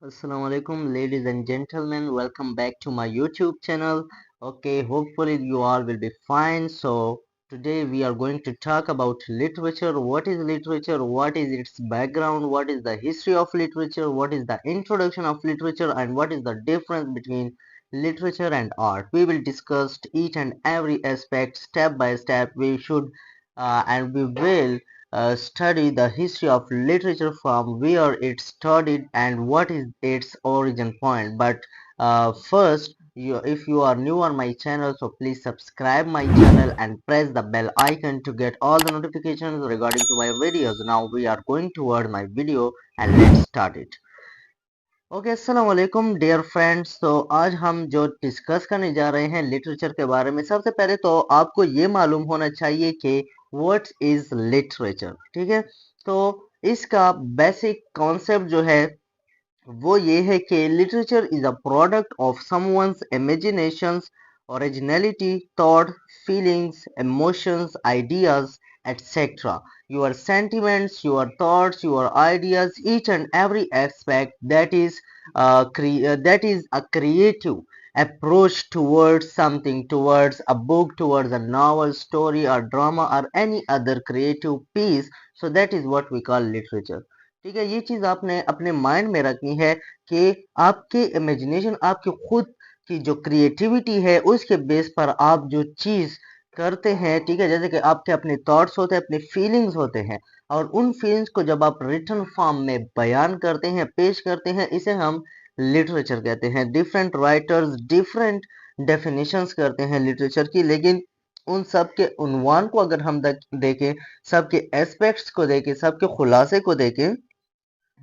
Assalamu alaikum, ladies and gentlemen. Welcome back to my YouTube channel. Okay, hopefully you all will be fine. So today we are going to talk about literature. What is literature? What is its background? What is the history of literature? What is the introduction of literature? And what is the difference between literature and art? We will discuss each and every aspect step by step. And we will study the history of literature, from where it started and what is its origin point. But first, if you are new on my channel, so please subscribe my channel and press the bell icon to get all the notifications regarding to my videos. Now we are going toward my video and let's start it. Okay, अस्सलाम वालेकुम dear friends. तो आज हम जो discuss करने जा रहे हैं लिटरेचर के बारे में, सबसे पहले तो आपको ये मालूम होना चाहिए कि व्हाट इज लिटरेचर। ठीक है, तो इसका बेसिक कॉन्सेप्ट जो है वो ये है कि literature is a product of someone's imaginations, originality, thought, feelings, emotions, ideas, etc. Your sentiments, your thoughts, your ideas, each and every aspect that is a creative approach towards something, towards a book, towards a novel, story, or drama, or any other creative piece. So that is what we call literature. ठीक है, ये चीज आपने अपने mind में रखनी है कि आपके इमेजिनेशन, आपकी खुद की जो क्रिएटिविटी है, उसके बेस पर आप जो चीज करते हैं, ठीक है, जैसे कि आपके अपने थॉट्स होते हैं, अपने फीलिंग्स होते हैं, और उन फीलिंग्स को जब आप रिटन फॉर्म में बयान करते हैं, पेश करते हैं, इसे हम लिटरेचर कहते हैं। डिफरेंट राइटर्स डिफरेंट डेफिनेशंस करते हैं लिटरेचर की, लेकिन उन सब के उन्वान को अगर हम देखें, सबके एस्पेक्ट्स को देखें, सबके खुलासे को देखें,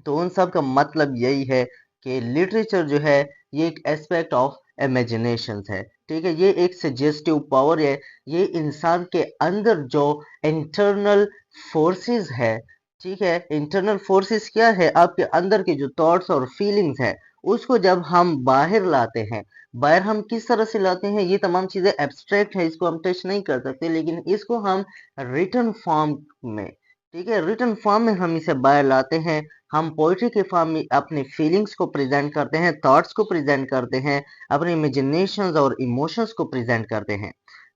तो उन सब का मतलब यही है कि लिटरेचर जो है ये एक एस्पेक्ट ऑफ इमेजिनेशन है। ठीक है, ये एक सजेस्टिव पावर है, ये इंसान के अंदर जो इंटरनल फोर्सेस है। ठीक है, इंटरनल फोर्सेस क्या है, आपके अंदर के जो थॉट्स और फीलिंग्स है, उसको जब हम बाहर लाते हैं, बाहर हम किस तरह से लाते हैं, ये तमाम चीजें एब्स्ट्रैक्ट है, इसको हम टच नहीं कर सकते, लेकिन इसको हम रिटन फॉर्म में, ठीक है, रिटन फॉर्म में हम इसे बाहर लाते हैं। हम पोइट्री के फॉर्म में अपने फीलिंग्स को प्रेजेंट करते हैं, थॉट्स को प्रेजेंट करते हैं, अपने इमेजिनेशंस और इमोशंस को प्रेजेंट करते हैं।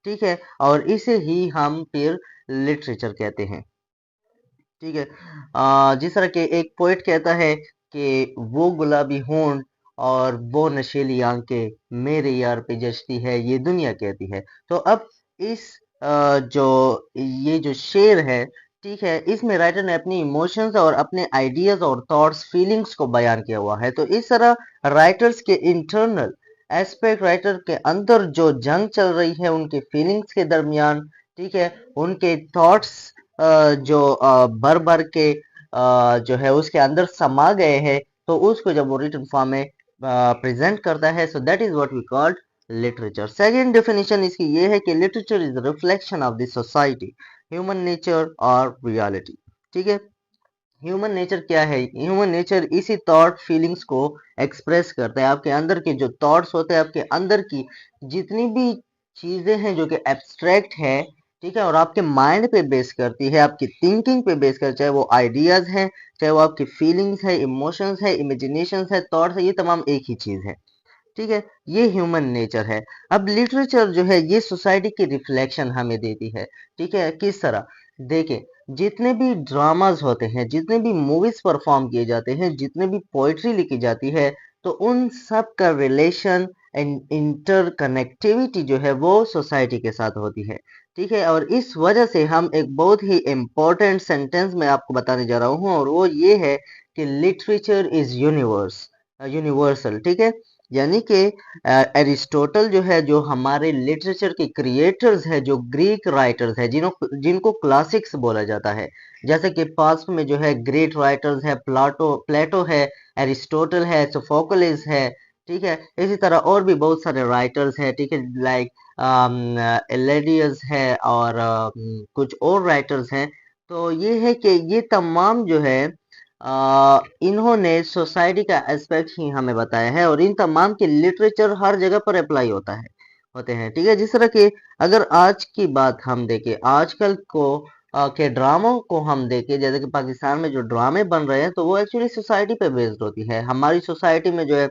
ठीक है, और इसे ही हम फिर लिटरेचर कहते हैं। ठीक है, जिस तरह के एक पोइट कहता है कि वो गुलाबी होंठ और वो नशीली आंखें मेरे यार पे जचती है, ये दुनिया कहती है। तो अब इस जो ये जो शेर है, ठीक है, इसमें राइटर ने अपनी इमोशंस और अपने आइडियाज और थॉट्स, फीलिंग्स को बयान किया हुआ है। तो इस तरह राइटर्स के इंटरनल एस्पेक्ट, राइटर के अंदर जो जंग चल रही है उनके फीलिंग्स के दरमियान, ठीक है, उनके थॉट्स जो भर भर के जो है उसके अंदर समा गए हैं, तो उसको जब वो रिटन फॉर्म में प्रेजेंट करता है, so that is what we called literature. Second definition इसकी ये है कि literature is reflection of the society, human nature और रियलिटी। ठीक है, ह्यूमन नेचर क्या है, ह्यूमन नेचर इसी थॉट फीलिंग्स को एक्सप्रेस करता है। आपके अंदर के जो थॉट्स होते हैं, आपके अंदर की जितनी भी चीजें हैं जो कि एब्स्ट्रैक्ट है, ठीक है, और आपके माइंड पे बेस करती है, आपकी थिंकिंग पे बेस कर, चाहे वो आइडियाज हैं, चाहे वो आपकी फीलिंग्स है, इमोशंस है, इमेजिनेशंस है, थॉट्स है, ये तमाम एक ही चीज है। ठीक है, ये ह्यूमन नेचर है। अब लिटरेचर जो है ये सोसाइटी की रिफ्लेक्शन हमें देती है। ठीक है, किस तरह, देखें, जितने भी ड्रामाज होते हैं, जितने भी मूवीज परफॉर्म किए जाते हैं, जितने भी पोइट्री लिखी जाती है, तो उन सब का रिलेशन एंड इंटरकनेक्टिविटी जो है वो सोसाइटी के साथ होती है। ठीक है, और इस वजह से हम एक बहुत ही इम्पोर्टेंट सेंटेंस में आपको बताने जा रहा हूँ, और वो ये है कि लिटरेचर इज यूनिवर्सल। ठीक है, यानी कि एरिस्टोटल जो है, जो हमारे लिटरेचर के क्रिएटर्स है, जो ग्रीक राइटर्स है, जिनको क्लासिक्स बोला जाता है, जैसे कि पास्ट में जो है ग्रेट राइटर्स है, प्लेटो है, एरिस्टोटल है, सोफोक्लिस है। ठीक है, इसी तरह और भी बहुत सारे राइटर्स हैं, ठीक है, लाइक एलेडियस है, और कुछ और राइटर्स हैं। तो ये है कि ये तमाम जो है इन्होंने सोसाइटी का एस्पेक्ट ही हमें बताया है, और इन तमाम के लिटरेचर हर जगह पर अप्लाई होते हैं। ठीक है, जिस तरह के अगर आज की बात हम देखें, आजकल को के ड्रामों को हम देखें, जैसे कि पाकिस्तान में जो ड्रामे बन रहे हैं तो वो एक्चुअली सोसाइटी पे बेस्ड होती है। हमारी सोसाइटी में जो है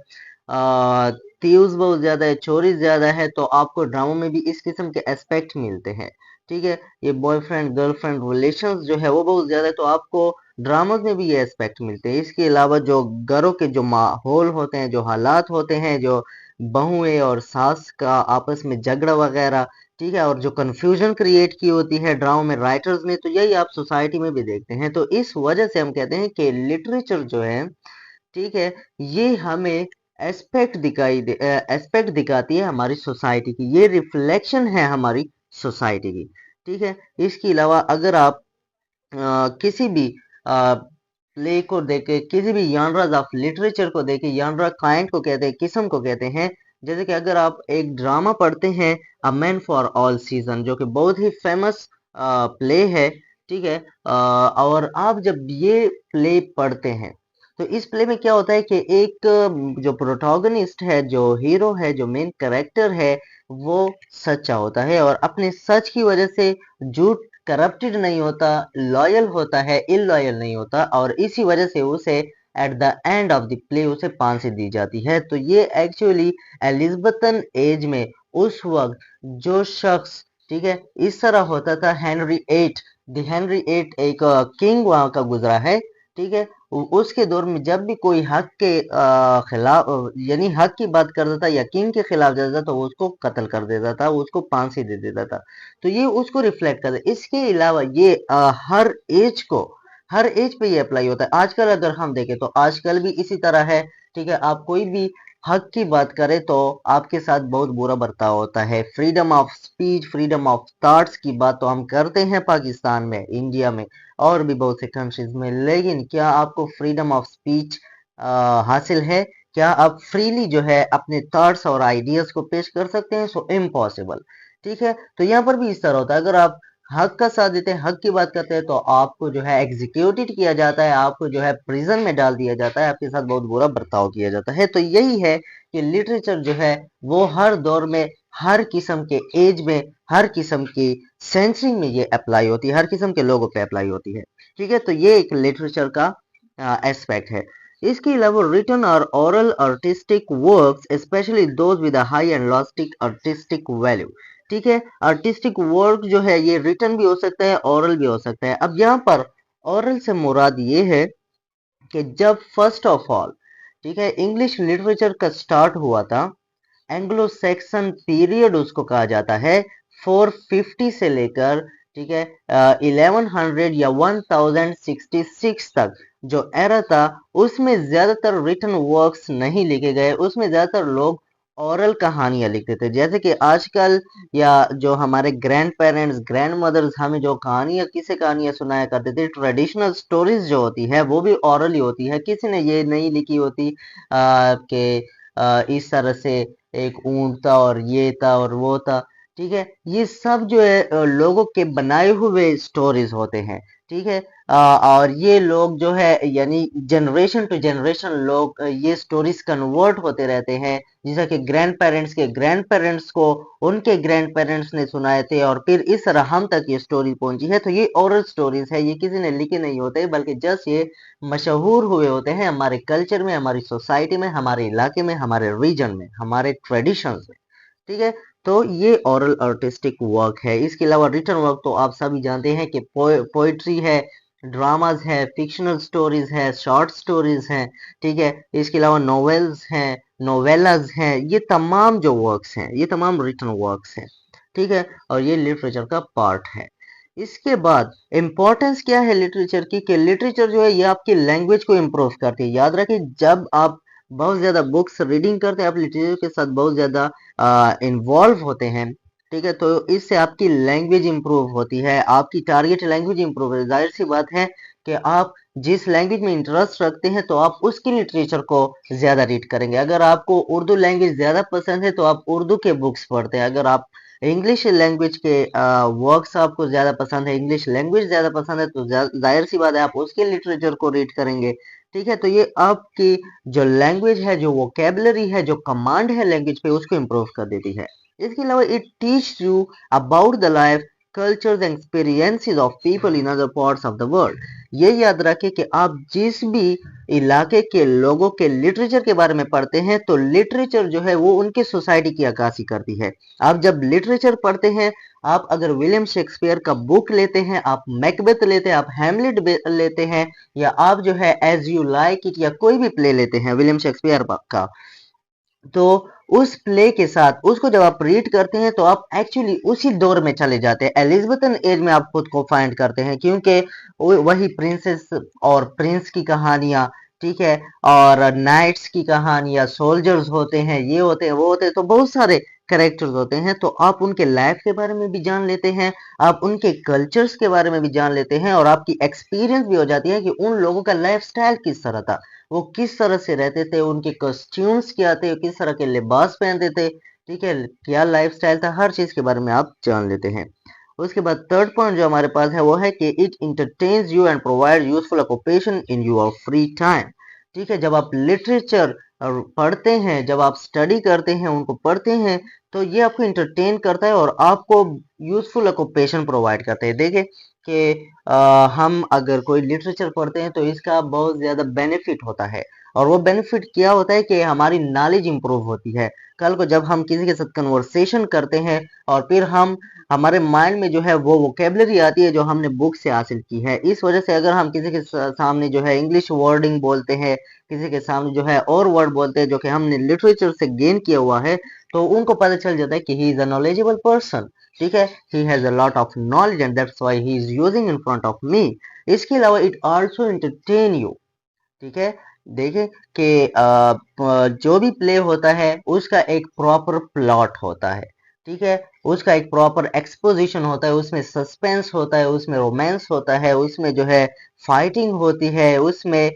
थीव्स बहुत ज्यादा है, चोरी ज्यादा है, तो आपको ड्रामों में भी इस किस्म के एस्पेक्ट मिलते हैं। ठीक है, ये बॉयफ्रेंड गर्लफ्रेंड रिलेशंस जो है वो बहुत ज्यादा है, तो आपको ड्रामोज में भी ये एस्पेक्ट मिलते हैं। इसके अलावा जो घरों के जो माहौल होते हैं, जो हालात होते हैं, जो बहुएं और सास का आपस में झगड़ा वगैरह, ठीक है, और जो कंफ्यूजन क्रिएट की होती है ड्रामा में राइटर्स ने, तो यही आप सोसाइटी में भी देखते हैं। तो इस वजह से हम कहते हैं कि लिटरेचर जो है, ठीक है, ये हमें एस्पेक्ट दिखाती है हमारी सोसाइटी की, ये रिफ्लेक्शन है हमारी सोसाइटी की। ठीक है, इसके अलावा अगर आप किसी भी प्ले को देखे, किसी भी जॉनरास ऑफ लिटरेचर को देखे, जॉनरा काइंड को कहते हैं, किस्म को कहते हैं। जैसे कि अगर आप एक ड्रामा पढ़ते हैं a man for all season, जो कि बहुत ही फेमस प्ले है, ठीक है, और आप जब ये प्ले पढ़ते हैं तो इस प्ले में क्या होता है कि एक जो प्रोटोगनिस्ट है, जो हीरो है, जो मेन कैरेक्टर है, वो सच्चा होता है और अपने सच की वजह से झूठ करप्टेड नहीं होता, लॉयल होता है, इलॉयल नहीं होता, और इसी वजह से उसे eight the end of the play उसे फांसी दी जाती है। तो ये एक्चुअली एलिजाबेथन एज में उस वक्त जो शख्स, ठीक है, इस तरह होता था, हेनरी एट एक किंग वहां का गुजरा है, ठीक है, उसके दौर में जब भी कोई हक के खिलाफ, यानी हक की बात करता था या किंग के खिलाफ जाता था, तो वो उसको कत्ल कर देता था, उसको फांसी दे देता था। तो ये उसको रिफ्लेक्ट करता है। इसके अलावा ये हर एज पे ये अप्लाई होता है। आजकल अगर हम देखें तो आजकल भी इसी तरह है। ठीक है, आप कोई भी हक की बात करें तो आपके साथ बहुत बुरा बर्ताव होता है। Freedom of speech, freedom of thoughts की बात तो हम करते हैं पाकिस्तान में, इंडिया में और भी बहुत से कंट्रीज में, लेकिन क्या आपको फ्रीडम ऑफ स्पीच हासिल है? क्या आप फ्रीली जो है अपने थॉट्स और आइडियाज को पेश कर सकते हैं? सो इम्पॉसिबल। ठीक है, तो यहाँ पर भी इस तरह होता है, अगर आप हक का साथ देते हैं, हक की बात करते हैं, तो आपको जो है एग्जीक्यूटेड किया जाता है, आपको जो है प्रिजन में डाल दिया जाता है, आपके साथ बहुत बुरा बर्ताव किया जाता है। तो यही है कि लिटरेचर जो है वो हर दौर में, हर किस्म के एज में, हर किस्म की सेंचुरी में ये अप्लाई होती है, हर किस्म के लोगों पे अप्लाई होती है। ठीक है, तो ये एक लिटरेचर का एस्पेक्ट है। इसके अलावा रिटन और oral artistic works, specially those with a high and plastic artistic value. ठीक है, आर्टिस्टिक वर्क जो है ये रिटन भी हो सकता है, ओरल भी हो सकता है। अब यहाँ पर ओरल से मुराद ये है कि जब फर्स्ट ऑफ ऑल, ठीक है, इंग्लिश लिटरेचर का स्टार्ट हुआ था, एंग्लो सैक्सन पीरियड उसको कहा जाता है, 450 से लेकर, ठीक है, 1100 या 1066 तक जो एरा था, उसमें ज्यादातर रिटन वर्क्स नहीं लिखे गए, उसमें ज्यादातर लोग ओरल कहानियां लिखते थे। जैसे कि आजकल या जो हमारे ग्रैंड पेरेंट्स, ग्रैंड मदर्स हमें जो कहानियां, किसे कहानियां सुनाया करते थे, ट्रेडिशनल स्टोरीज जो होती है वो भी ओरल ही होती है, किसी ने ये नहीं लिखी होती कि इस तरह से एक ऊंट था और ये था और वो था। ठीक है, ये सब जो है लोगों के बनाए हुए स्टोरीज होते हैं। ठीक है, और ये लोग जो है यानी जनरेशन टू जनरेशन लोग ये स्टोरीज कन्वर्ट होते रहते हैं, जैसा कि ग्रैंड पेरेंट्स के ग्रैंड पेरेंट्स को उनके ग्रैंड पेरेंट्स ने सुनाए थे, और फिर इस तरह हम तक ये स्टोरी पहुंची है। तो ये ओरल स्टोरीज है, ये किसी ने लिखे नहीं होते, बल्कि जस्ट ये मशहूर हुए होते हैं हमारे कल्चर में, हमारी सोसाइटी में, हमारे इलाके में, हमारे रीजन में, हमारे ट्रेडिशंस में। ठीक है, तो ये ओरल आर्टिस्टिक वर्क है। इसके अलावा रिटन वर्क तो आप सभी जानते हैं कि पोइट्री है, ड्रामाज है, फिक्शनल स्टोरीज है, शॉर्ट स्टोरीज हैं। ठीक है, इसके अलावा नॉवेल्स हैं, नोवेलाज हैं, ये तमाम जो वर्क्स हैं ये तमाम रिटन वर्क्स हैं। ठीक है, और ये लिटरेचर का पार्ट है। इसके बाद इम्पोर्टेंस क्या है लिटरेचर की, कि लिटरेचर जो है ये आपकी लैंग्वेज को इम्प्रूव करती है। याद रखिए, जब आप बहुत ज्यादा बुक्स रीडिंग करते हैं, आप लिटरेचर के साथ बहुत ज्यादा इन्वॉल्व होते हैं, ठीक है, तो इससे आपकी लैंग्वेज इंप्रूव होती है, आपकी टारगेट लैंग्वेज इंप्रूव है। जाहिर सी बात है कि आप जिस लैंग्वेज में इंटरेस्ट रखते हैं तो आप उसकी लिटरेचर को ज्यादा रीड करेंगे। अगर आपको उर्दू लैंग्वेज ज्यादा पसंद है तो आप उर्दू के बुक्स पढ़ते हैं। अगर आप इंग्लिश लैंग्वेज के वर्क्स आपको ज्यादा पसंद है, इंग्लिश लैंग्वेज ज्यादा पसंद है, तो जाहिर सी बात है आप उसके लिटरेचर को रीड करेंगे। ठीक है, तो ये आपकी जो लैंग्वेज है, जो वोकेबलरी है, जो कमांड है लैंग्वेज पे, उसको इम्प्रूव कर देती है। इसके अलावा it teach you about the life, cultures and experiences of people in other parts of the world। ये याद रखें कि आप जिस भी इलाके के लोगों के लिटरेचर के बारे में पढ़ते हैं तो लिटरेचर जो है वो उनकी सोसाइटी की अक्कासी करती है। आप जब लिटरेचर पढ़ते हैं, आप अगर विलियम शेक्सपियर का बुक लेते हैं, आप मैकबेथ लेते हैं, आप हैमलेट लेते हैं, या आप जो है एज यू लाइक इट या कोई भी प्ले लेते हैं विलियम शेक्सपियर का, तो उस प्ले के साथ उसको जब आप रीड करते हैं तो आप एक्चुअली उसी दौर में चले जाते हैं, एलिजाबेथन एज में आप खुद को फाइंड करते हैं, क्योंकि वही प्रिंसेस और प्रिंस की कहानियां, ठीक है, और नाइट्स की कहानियां, सोल्जर्स होते हैं, ये होते हैं, वो होते हैं, तो बहुत सारे कैरेक्टर्स होते हैं, तो आप उनके लाइफ के बारे में भी जान लेते हैं, आप उनके कल्चर्स के बारे में भी जान लेते हैं, और आपकी एक्सपीरियंस भी हो जाती है कि उन लोगों का लाइफ स्टाइल किस तरह था, वो किस तरह से रहते थे, उनके कॉस्ट्यूम्स क्या थे, किस तरह के लिबास पहनते थे, ठीक है, क्या लाइफस्टाइल था, हर चीज के बारे में आप जान लेते हैं। उसके बाद थर्ड पॉइंट जो हमारे पास है वो है कि it entertains you and provide useful occupation in your free time. ठीक है, जब आप लिटरेचर पढ़ते हैं, जब आप स्टडी करते हैं, उनको पढ़ते हैं, तो ये आपको इंटरटेन करता है और आपको यूजफुल ऑक्यूपेशन प्रोवाइड करते हैं। देखिए कि हम अगर कोई लिटरेचर पढ़ते हैं तो इसका बहुत ज़्यादा बेनिफिट होता है, और वो बेनिफिट क्या होता है कि हमारी नॉलेज इंप्रूव होती है। कल को जब हम किसी के साथ कन्वर्सेशन करते हैं और फिर हम हमारे माइंड में जो है वो वोकेबलरी आती है जो हमने बुक से हासिल की है। इस वजह से अगर हम किसी के सामने जो है इंग्लिश वर्डिंग बोलते हैं, किसी के सामने जो है और वर्ड बोलते हैं जो कि हमने लिटरेचर से गेन किया हुआ है, तो उनको पता चल जाता है कि he is a knowledgeable person. ठीक है, he has a lot of knowledge and that's why he is using in front of me. इसके अलावा इट आल्सो एंटरटेन यू। ठीक है, देखिए कि जो भी प्ले होता है उसका एक प्रॉपर प्लॉट होता है। ठीक है, उसका एक प्रॉपर एक्सपोजिशन होता है, उसमें सस्पेंस होता है, उसमें रोमांस होता है, उसमें जो है फाइटिंग होती है, उसमें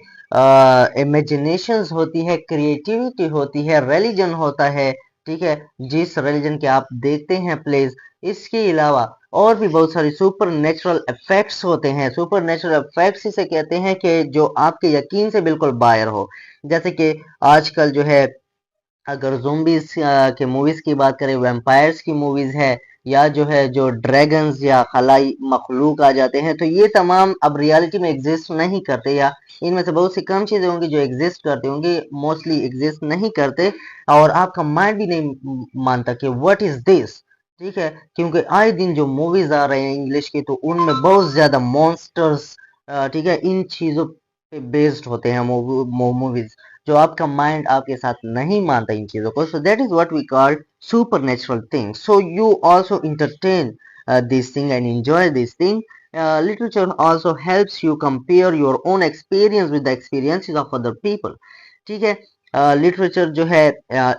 इमेजिनेशंस होती है, क्रिएटिविटी होती है, रिलीजन होता है। ठीक है, जिस रिलीजन के आप देखते हैं प्लेस, इसके अलावा और भी बहुत सारी सुपर नेचुरल इफेक्ट्स होते हैं। सुपर नेचुरल इफेक्ट्स इसे कहते हैं कि जो आपके यकीन से बिल्कुल बाहर हो। जैसे कि आजकल जो है अगर ज़ोंबीज़ के मूवीज़ की बात करें, वैम्पायर्स की मूवीज़ है, या जो है जो ड्रैगन्स या खलाई मखलूक आ जाते हैं, तो ये तमाम अब रियलिटी में एग्जिस्ट नहीं करते, या इनमें से बहुत सी कम चीज़ें होंगी जो एग्जिस्ट करती होंगी, मोस्टली एग्जिस्ट नहीं करते, और आपका माइंड भी नहीं मानता कि व्हाट इज़ दिस। ठीक है, क्योंकि आए दिन जो मूवीज़ आ रहे हैं इंग्लिश की, तो उनमें बहुत ज़्यादा मॉन्स्टर्स, ठीक है, इन चीज़ों पे बेस्ड होते हैं मूवीज़, जो आपका माइंड आपके साथ नहीं मानता इन चीजों को। So that is what we call super natural thing. So you also entertain this thing and enjoy this thing. Literature also helps you compare your own experience with the experiences of other people. ठीक है, literature जो है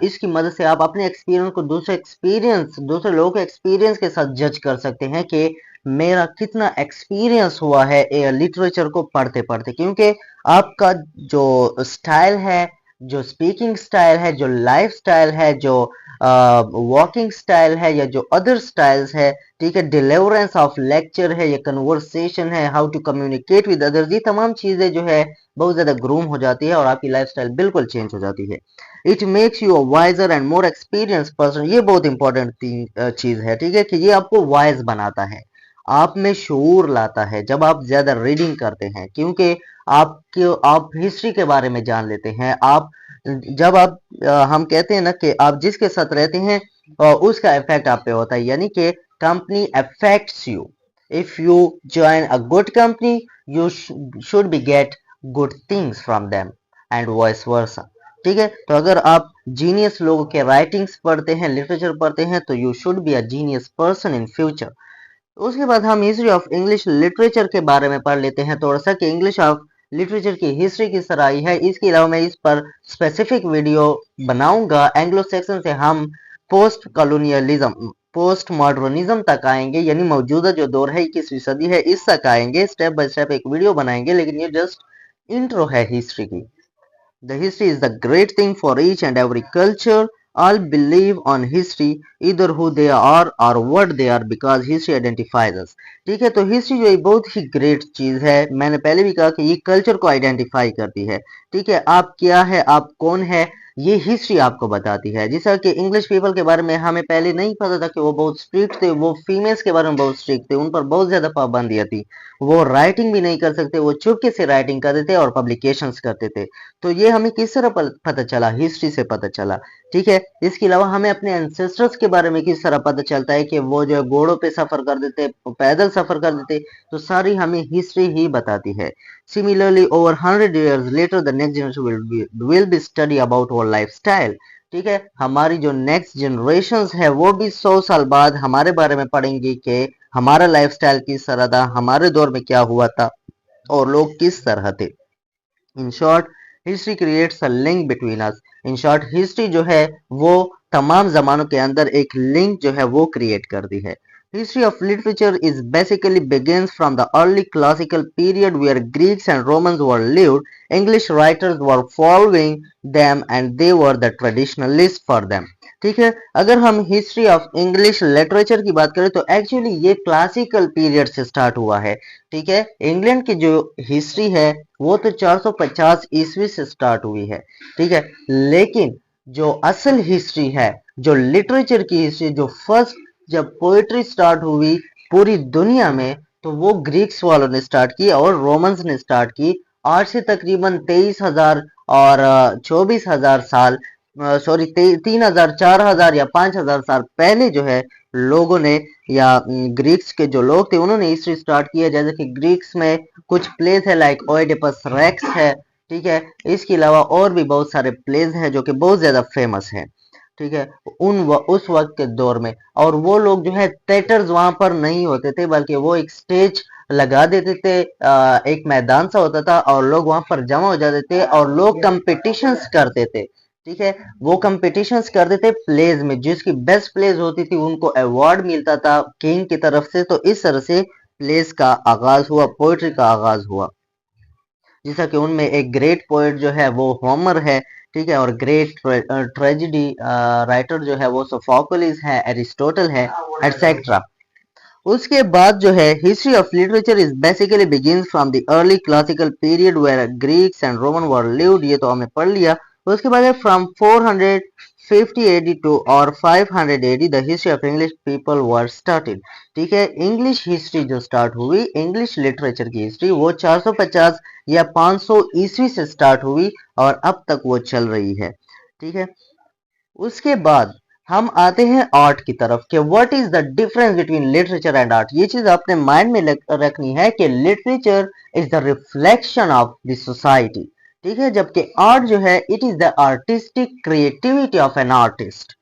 इसकी मदद से आप अपने experience को दूसरे लोगों के एक्सपीरियंस के साथ जज कर सकते हैं कि मेरा कितना एक्सपीरियंस हुआ है लिटरेचर को पढ़ते पढ़ते, क्योंकि आपका जो स्टाइल है, जो स्पीकिंग स्टाइल है, जो लाइफ स्टाइल है, जो वॉकिंग स्टाइल है, या जो अदर स्टाइल्स है, ठीक है, डिलीवरेंस ऑफ लेक्चर है, या कन्वर्सेशन है, how to communicate with others, ये तमाम चीजें जो है बहुत ज्यादा ग्रूम हो जाती है और आपकी लाइफ स्टाइल बिल्कुल चेंज हो जाती है। It makes you a wiser and more experience person. ये बहुत इंपॉर्टेंट चीज है, ठीक है, कि ये आपको वाइज बनाता है, आप में शऊर लाता है जब आप ज्यादा रीडिंग करते हैं, क्योंकि आप हिस्ट्री के बारे में जान लेते हैं। आप जब आप हम कहते हैं ना कि आप जिसके साथ रहते हैं उसका इफेक्ट आप पे होता है, यानी कि company affects you. If you join a good company, you should be get good things from them and vice versa. ठीक है, तो अगर आप जीनियस लोगों के राइटिंग्स पढ़ते हैं, लिटरेचर पढ़ते हैं, तो you should be a genius person in future. उसके बाद हम हिस्ट्री ऑफ इंग्लिश लिटरेचर के बारे में पढ़ लेते हैं थोड़ा सा, कि इंग्लिश ऑफ लिटरेचर की हिस्ट्री किस तरह आई है। इसके अलावा मैं इस पर स्पेसिफिक वीडियो बनाऊंगा। एंग्लो सेक्शन से हम पोस्ट कॉलोनियलिज्म, पोस्ट मॉडर्निज्म तक आएंगे, यानी मौजूदा जो दौर है 21वीं सदी है, इस तक आएंगे। स्टेप बाय स्टेप एक वीडियो बनाएंगे, लेकिन ये जस्ट इंट्रो है हिस्ट्री की। The history is the great thing for each and every culture. All believe on history, either who they are or what they are, because history identifies us. ठीक है, तो history जो है बहुत ही great चीज है। मैंने पहले भी कहा कि ये कल्चर को आइडेंटिफाई करती है। ठीक है, आप क्या है, आप कौन है, ये हिस्ट्री आपको बताती है। जैसा कि इंग्लिश पीपल के बारे में हमें पहले नहीं पता था कि वो बहुत स्ट्रिक्ट थे, वो फीमेल्स के बारे में बहुत स्ट्रिक्ट थे, उन पर बहुत ज्यादा पाबंदियां थी, वो राइटिंग भी नहीं कर सकते, वो चुपके से राइटिंग करते थे और पब्लिकेशंस करते थे। तो ये हमें किस तरह पता चला? हिस्ट्री से पता चला। ठीक है, इसके अलावा हमें अपने एंसेस्टर्स के बारे में किस तरह पता चलता है कि वो जो है घोड़ों पे सफर कर देते, पैदल सफर कर देते, तो सारी हमें हिस्ट्री ही बताती है। Similarly, over 100 years later, the next generation will be study about our lifestyle. ठीक है, हमारी जो नेक्स्ट जनरेशन है वो भी 100 साल बाद हमारे बारे में पढ़ेंगी कि हमारा लाइफस्टाइल किस तरह था, हमारे दौर में क्या हुआ था और लोग किस तरह थे। In short, history creates a link between us. In short, history जो है वो तमाम जमानों के अंदर एक लिंक जो है वो क्रिएट करती है। History of literature is basically begins from the early classical period where Greeks and Romans were lived. English writers were following them and they were the traditionalists for them. ठीक है, अगर हम history of English literature की बात करें तो actually ये classical period से स्टार्ट हुआ है। ठीक है, इंग्लैंड की जो हिस्ट्री है वो तो 450 ईस्वी से स्टार्ट हुई है। ठीक है, लेकिन जो असल हिस्ट्री है, जो लिटरेचर की हिस्ट्री, जो फर्स्ट जब पोएट्री स्टार्ट हुई पूरी दुनिया में, तो वो ग्रीक्स वालों ने स्टार्ट की और रोमन्स ने स्टार्ट की। आज से तकरीबन 23,000 और 24,000 साल, सॉरी 3,000, 4,000 या 5,000 साल पहले जो है लोगों ने या ग्रीक्स के जो लोग थे उन्होंने हिस्ट्री स्टार्ट की है। जैसे कि ग्रीक्स में कुछ प्लेस है लाइक ओइडिपस रेक्स है। ठीक है, इसके अलावा और भी बहुत सारे प्लेस हैं जो कि बहुत ज्यादा फेमस हैं। ठीक है, उस वक्त के दौर में, और वो लोग जो है थिएटर्स वहां पर नहीं होते थे बल्कि वो एक स्टेज लगा देते थे, एक मैदान सा होता था और लोग वहां पर जमा हो जाते थे और लोग कंपटीशंस करते थे। ठीक है, वो कंपटीशंस करते थे प्लेज में, जिसकी बेस्ट प्लेज होती थी उनको अवार्ड मिलता था किंग की तरफ से। तो इस तरह से प्लेज का आगाज हुआ, पोएट्री का आगाज हुआ। जैसा कि उनमें एक ग्रेट पोएट जो है वो होमर है। ठीक है, और ग्रेट ट्रेजेडी राइटर जो है वो सोफोक्लिस है, एरिस्टोटल है, एटसेट्रा। उसके बाद जो है history of literature is basically begins from the early classical period where Greeks and Roman were lived, ये तो हमने पढ़ लिया। उसके बाद फ्रॉम 450 एडी टू और 500 AD the history of English people were started. ठीक है, इंग्लिश हिस्ट्री जो स्टार्ट हुई, इंग्लिश लिटरेचर की हिस्ट्री, वो 450 या 500 ईस्वी से स्टार्ट हुई और अब तक वो चल रही है। ठीक है, उसके बाद हम आते हैं आर्ट की तरफ कि what is the difference between literature and art. ये चीज अपने माइंड में रखनी है कि literature is the reflection of the society. ठीक है, जबकि आर्ट जो है it is the artistic creativity of an artist.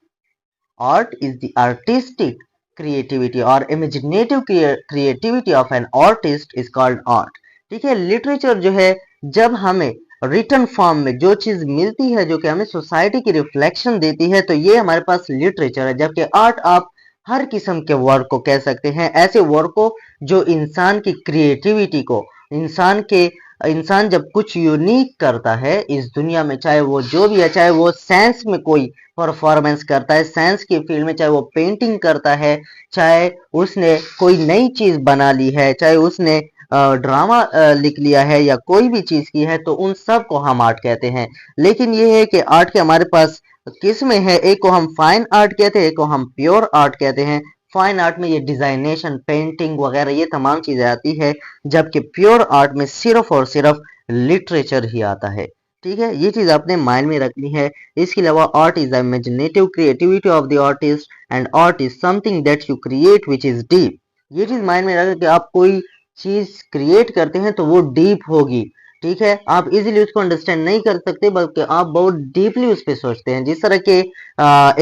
Art is the artistic creativity और imaginative creativity of an artist is called art. ठीक है, लिटरेचर जो है जब हमें रिटन फॉर्म में जो चीज मिलती है जो कि हमें सोसाइटी की रिफ्लेक्शन देती है तो ये हमारे पास लिटरेचर है। जबकि आर्ट आप हर किस्म के वर्क को कह सकते हैं, ऐसे वर्क को जो इंसान की क्रिएटिविटी को, इंसान जब कुछ यूनिक करता है इस दुनिया में, चाहे वो जो भी है, चाहे वो साइंस में कोई परफॉर्मेंस करता है, साइंस की फील्ड में, चाहे वो पेंटिंग करता है, चाहे उसने कोई नई चीज बना ली है, चाहे उसने ड्रामा लिख लिया है या कोई भी चीज की है, तो उन सब को हम आर्ट कहते हैं। लेकिन ये है कि आर्ट के हमारे पास किस्में हैं, एक को हम फाइन आर्ट कहते हैं, एक को हम प्योर आर्ट कहते हैं। फाइन आर्ट में ये डिजाइनेशन, पेंटिंग वगैरह ये तमाम चीजें आती है, जबकि प्योर आर्ट में सिर्फ और सिर्फ लिटरेचर ही आता है। ठीक है, ये चीज आपने माइंड में रखनी है। इसके अलावा art is the imaginative creativity of the artist and art is something that you create which is deep. ये चीज माइंड में रखें कि आप कोई चीज क्रिएट करते हैं तो वो डीप होगी। ठीक है, आप इजीली उसको अंडरस्टैंड नहीं कर सकते बल्कि आप बहुत डीपली उस पर सोचते हैं। जिस तरह के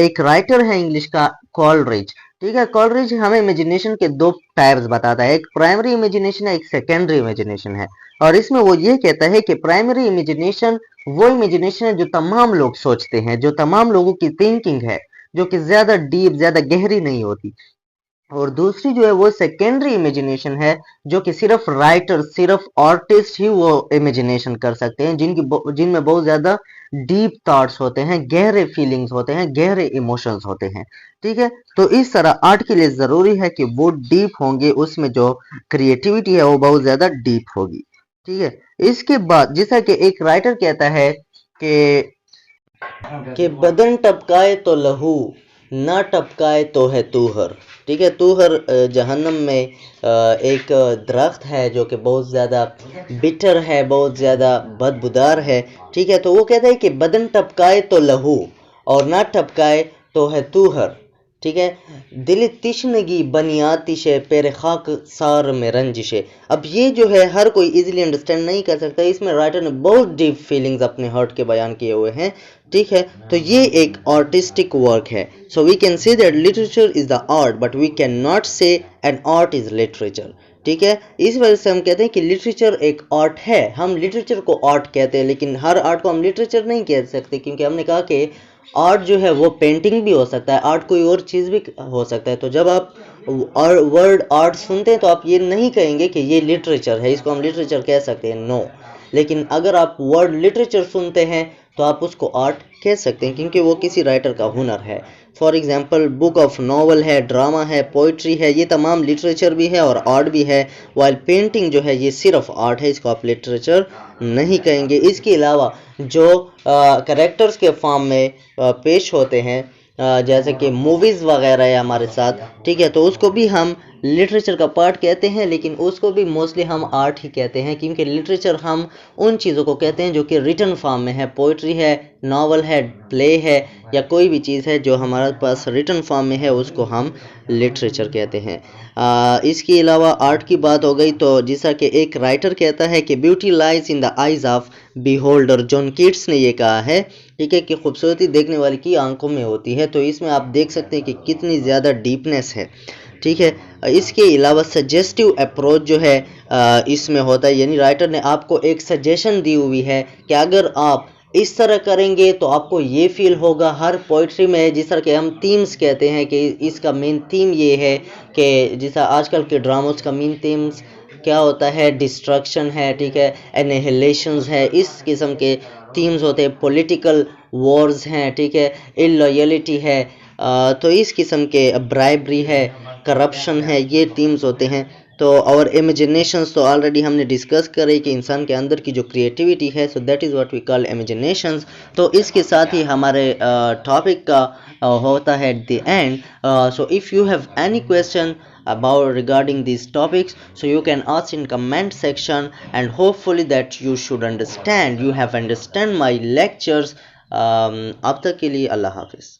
एक राइटर है इंग्लिश का कॉलरिज। ठीक है, कॉलरिज हमें इमेजिनेशन के दो टाइप्स बताता है, एक प्राइमरी इमेजिनेशन है, एक सेकेंडरी इमेजिनेशन है। और इसमें वो ये कहता है कि प्राइमरी इमेजिनेशन वो इमेजिनेशन है जो तमाम लोग सोचते हैं, जो तमाम लोगों की थिंकिंग है, जो कि ज्यादा डीप, ज्यादा गहरी नहीं होती। और दूसरी जो है वो सेकेंडरी इमेजिनेशन है, जो कि सिर्फ राइटर, सिर्फ आर्टिस्ट ही वो इमेजिनेशन कर सकते हैं, जिनमें बहुत ज्यादा डीप थॉट्स होते हैं, गहरे फीलिंग्स होते हैं, गहरे इमोशंस होते हैं। ठीक है, तो इस तरह आर्ट के लिए जरूरी है कि वो डीप होंगे, उसमें जो क्रिएटिविटी है वो बहुत ज्यादा डीप होगी। ठीक है, इसके बाद जैसा कि एक राइटर कहता है कि कि बदन टपकाए तो लहू, ना टपकाए तो है तूहर। ठीक है, तूहर जहन्नम में एक दरख्त है जो कि बहुत ज़्यादा बिटर है, बहुत ज़्यादा बदबूदार है। ठीक है, तो वो कहता है कि बदन टपकाए तो लहू और ना टपकाए तो है तूहर। ठीक है, दिल तिश्नगी बनी आतिशे पेरे खाक सार में रंजिशे। अब ये जो है हर कोई इजीली अंडरस्टैंड नहीं कर सकता, इसमें राइटर ने बहुत डीप फीलिंग्स अपने हार्ट के बयान किए हुए हैं। ठीक है, तो ये एक आर्टिस्टिक वर्क है। So we can say that literature is the art but we can not say an art is literature. ठीक है, इस वजह से हम कहते हैं कि लिटरेचर एक आर्ट है। हम लिटरेचर को आर्ट कहते हैं, लेकिन हर आर्ट को हम लिटरेचर नहीं कह सकते, क्योंकि हमने कहा कि आर्ट जो है वो पेंटिंग भी हो सकता है, आर्ट कोई और चीज़ भी हो सकता है। तो जब आप वर्ड आर्ट सुनते हैं तो आप ये नहीं कहेंगे कि ये लिटरेचर है, इसको हम लिटरेचर कह सकते हैं, नो। लेकिन अगर आप वर्ड लिटरेचर सुनते हैं तो आप उसको आर्ट कह सकते हैं, क्योंकि वो किसी राइटर का हुनर है। For example book of novel है, ड्रामा है, पोइट्री है, ये तमाम लिटरेचर भी है और आर्ट भी है। वाइल पेंटिंग जो है ये सिर्फ आर्ट है, इसको आप लिटरेचर नहीं कहेंगे। इसके अलावा जो करेक्टर्स के फॉर्म में पेश होते हैं, जैसे कि मूवीज़ वगैरह है हमारे साथ, ठीक है, तो उसको भी हम लिटरेचर का पार्ट कहते हैं, लेकिन उसको भी मोस्टली हम आर्ट ही कहते हैं, क्योंकि लिटरेचर हम उन चीज़ों को कहते हैं जो कि रिटन फॉर्म में है। पोइट्री है, नावल है, प्ले है, या कोई भी चीज़ है जो हमारे पास रिटन फॉर्म में है, उसको हम लिटरेचर कहते हैं। इसके अलावा आर्ट की बात हो गई तो जैसा कि एक राइटर कहता है कि beauty lies in the eyes of beholder, John Keats ने ये कहा है। ठीक है, कि खूबसूरती देखने वाले की आंखों में होती है। तो इसमें आप देख सकते हैं कि कितनी ज़्यादा डीपनेस है। ठीक है, इसके अलावा सजेस्टिव अप्रोच जो है इसमें होता है, यानी राइटर ने आपको एक सजेशन दी हुई है कि अगर आप इस तरह करेंगे तो आपको ये फील होगा। हर पोइट्री में जिस तरह के हम थीम्स कहते हैं कि इसका मेन थीम ये है, कि जैसा आजकल के ड्रामोस का मेन थीम्स क्या होता है, डिस्ट्रक्शन है, ठीक है, एनिहिलेशंस है, इस किस्म के थीम्स होते हैं। पॉलिटिकल वॉर्स हैं, ठीक है, इलॉयलिटी है, तो इस किस्म के ब्राइबरी है, करप्शन है, ये थीम्स होते हैं। तो और इमेजिनेशंस तो ऑलरेडी हमने डिस्कस करे कि इंसान के अंदर की जो क्रिएटिविटी है, so that is what we call imaginations. तो इसके साथ ही हमारे टॉपिक का होता है at the end. So if you have any question about regarding these topics, so you can ask in comment section, and hopefully that you should understand, you have understand my lectures. अब तक के लिए अल्लाह हाफिज़।